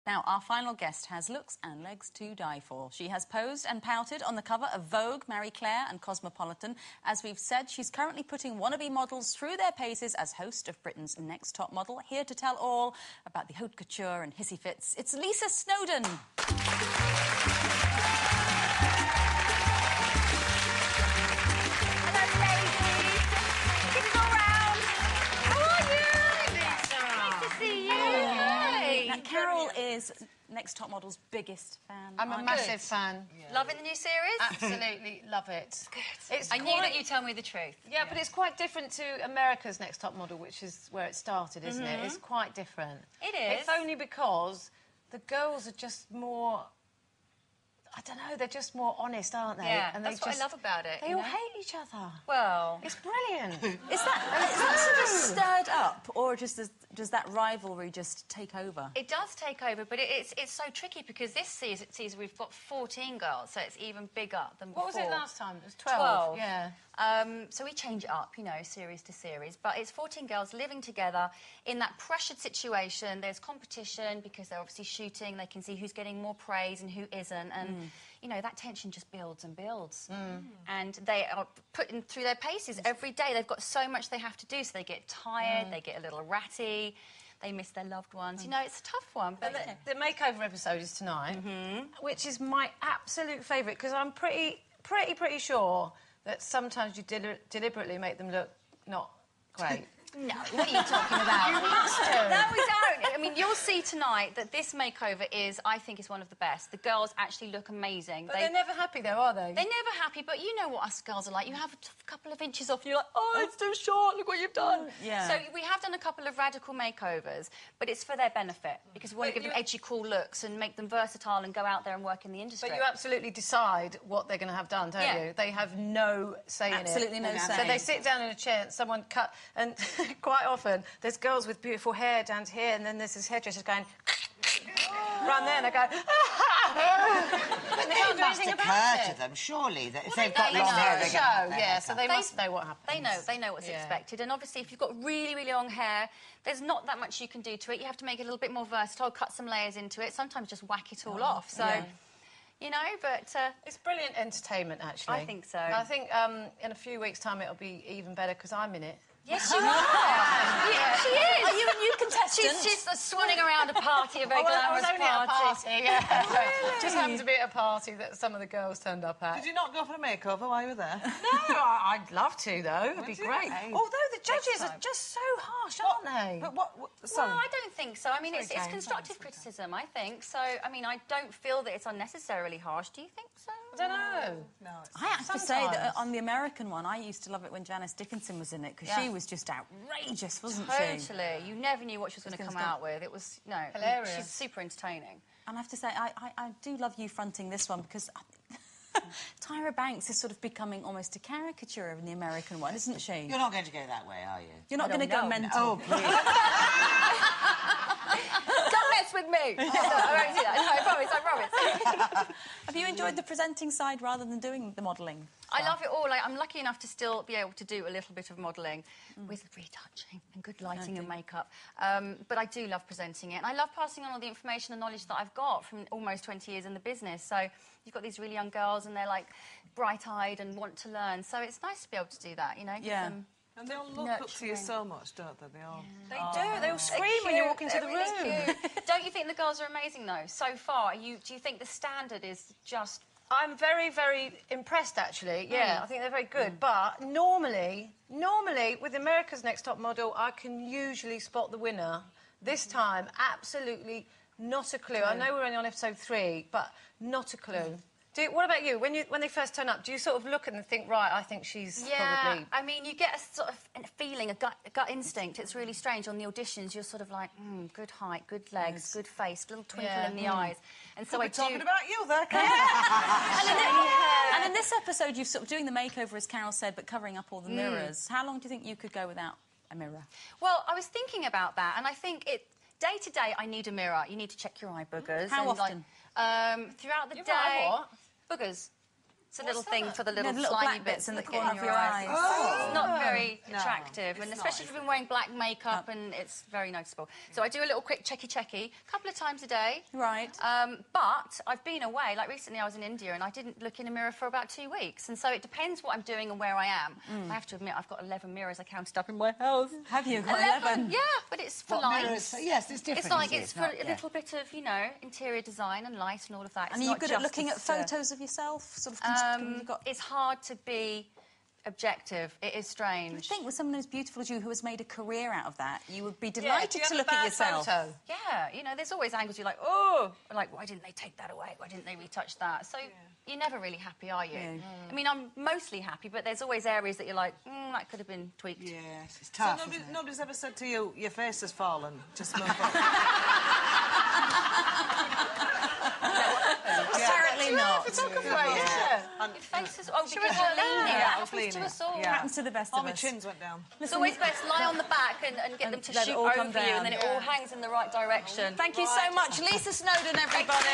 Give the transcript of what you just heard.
Now, our final guest has looks and legs to die for. She has posed and pouted on the cover of Vogue, Marie Claire and Cosmopolitan. As we've said, she's currently putting wannabe models through their paces as host of Britain's Next Top Model. Here to tell all about the haute couture and hissy fits, it's Lisa Snowden. Carol is Next Top Model's biggest fan. I'm a massive fan. Yeah. Loving the new series? Absolutely love it. Good. I knew that you'd tell me the truth. Yeah, but it's quite different to America's Next Top Model, which is where it started, isn't it? It's quite different. It is. It's only because the girls are just more... I don't know, they're just more honest, aren't they? Yeah, and that's what I love about it. They all hate each other. Well... It's brilliant. Is that sort of stirred up, or just does that rivalry just take over? It does take over, but it's so tricky because this season we've got 14 girls, so it's even bigger than before. What was it last time? It was 12. 12. Yeah. So we change it up, you know, series to series. But it's 14 girls living together in that pressured situation. There's competition because they're obviously shooting. They can see who's getting more praise and who isn't. And, you know, that tension just builds and builds. And they are putting through their paces every day. They've got so much they have to do, so they get tired, they get a little ratty, they miss their loved ones. You know, it's a tough one. But the makeover episode is tonight, which is my absolute favourite, because I'm pretty sure that sometimes you deliberately make them look not great. No, what are you talking about? You must do. No, we don't. I mean, you'll see tonight that this makeover I think, is one of the best. The girls actually look amazing. But they're never happy, though, are they? They're never happy, but you know what us girls are like. You have a couple of inches off and you're like, oh, it's too short, look what you've done. Yeah. So we have done a couple of radical makeovers, but it's for their benefit, because we want to give them edgy, cool looks and make them versatile and go out there and work in the industry. But you absolutely decide what they're going to have done, don't you? They have no say in it. Absolutely no say. So they sit down in a chair and someone cut... And quite often, there's girls with beautiful hair down to here, and then there's this hairdresser going... run there and they go... and they can't do anything about it. To them, surely, that if Well, they've got long hair, they yeah, so they must know what happens. They know what's expected. And obviously, if you've got really, really long hair, there's not that much you can do to it. You have to make it a little bit more versatile, cut some layers into it, sometimes just whack it all off. So, you know, but... it's brilliant entertainment, actually. I think so. I think in a few weeks' time it'll be even better, because I'm in it. Yes, you are. Yeah, she is. Are you a new contestant? She's swanning around a party, a very glamorous party. Just happened to be at a party that some of the girls turned up at. Did you not go for a makeover while you were there? No, I'd love to, though. It'd be great. Although the judges are just so harsh, aren't they? But what well, I don't think so. I mean, it's constructive criticism, I think. So, I mean, I don't feel that it's unnecessarily harsh. Do you think so? I don't know. No, I have to say that on the American one, I used to love it when Janice Dickinson was in it, because she was just outrageous, wasn't she? Totally. You never knew what she was going to come out with. It was, hilarious. She's super entertaining. And I have to say, I do love you fronting this one, because Tyra Banks is sort of becoming almost a caricature in the American one, isn't she? You're not going to go that way, are you? You're not going to go mental. Oh, please. Don't mess with me! Oh, I won't do that. No, I promise. Have you enjoyed the presenting side rather than doing the modelling? I love it all. I'm lucky enough to still be able to do a little bit of modelling with retouching and good lighting and makeup. But I do love presenting it. And I love passing on all the information and knowledge that I've got from almost 20 years in the business. So you've got these really young girls and they're, like, bright-eyed and want to learn. So it's nice to be able to do that, you know? Give them and they all look up to you so much, don't they? They all... They do. They all scream when you walk into the room. Really don't you think the girls are amazing, though, so far? Do you think the standard is just... I'm very, very impressed, actually. Yeah, I think they're very good. But normally, with America's Next Top Model, I can usually spot the winner. This time, absolutely not a clue. I know we're only on episode 3, but not a clue. What about you? When they first turn up, do you sort of look at them and think, right, I think she's probably... I mean, you get a sort of feeling, a gut instinct. It's really strange. On the auditions, you're sort of like, good height, good legs, good face, little twinkle in the eyes. And so We're talking about you there, Kate. And in this episode, you're sort of doing the makeover, as Carol said, but covering up all the mirrors. How long do you think you could go without a mirror? Well, I was thinking about that, and I think day to day, I need a mirror. You need to check your eye boogers. How often? Throughout the day. What? Boogers. It's a little thing for the little, little slimy black bits in the that get corner of your eyes. It's not very attractive, and it's especially if you've been wearing black makeup, and it's very noticeable. So I do a little quick checky a couple of times a day. Right. But I've been away. Like recently, I was in India, and I didn't look in a mirror for about 2 weeks. And so it depends what I'm doing and where I am. I have to admit, I've got 11 mirrors I counted up in my house. Have you got 11? Yeah, but it's for What light. mirrors? Yes, it's different. It's like isn't it? it's for not- a little bit of, you know, interior design and light and all of that. And are you good at looking at photos of yourself? Sort of. You've got... It's hard to be objective. It is strange. I think with someone as beautiful as you who has made a career out of that, you would be Yeah, delighted if to you look have a at bad yourself. photo. Yeah, you know, there's always angles you're like, oh, like, why didn't they take that away? Why didn't they retouch that? So you're never really happy, are you? I mean, I'm mostly happy, but there's always areas that you're like, that could have been tweaked. Yes, it's So tough. isn't it? nobody's ever said to you, your face has fallen. Just move on. Apparently not. Your face is... Oh, because you're leaning. Yeah, I That was happens to leaning. us all. Yeah. Happens to the best All of my us. chins went down. It's always best lie on the back and get them to let it shoot all come over you, down. and then it all hangs in the right direction. Thank you so much, Lisa Snowden, everybody.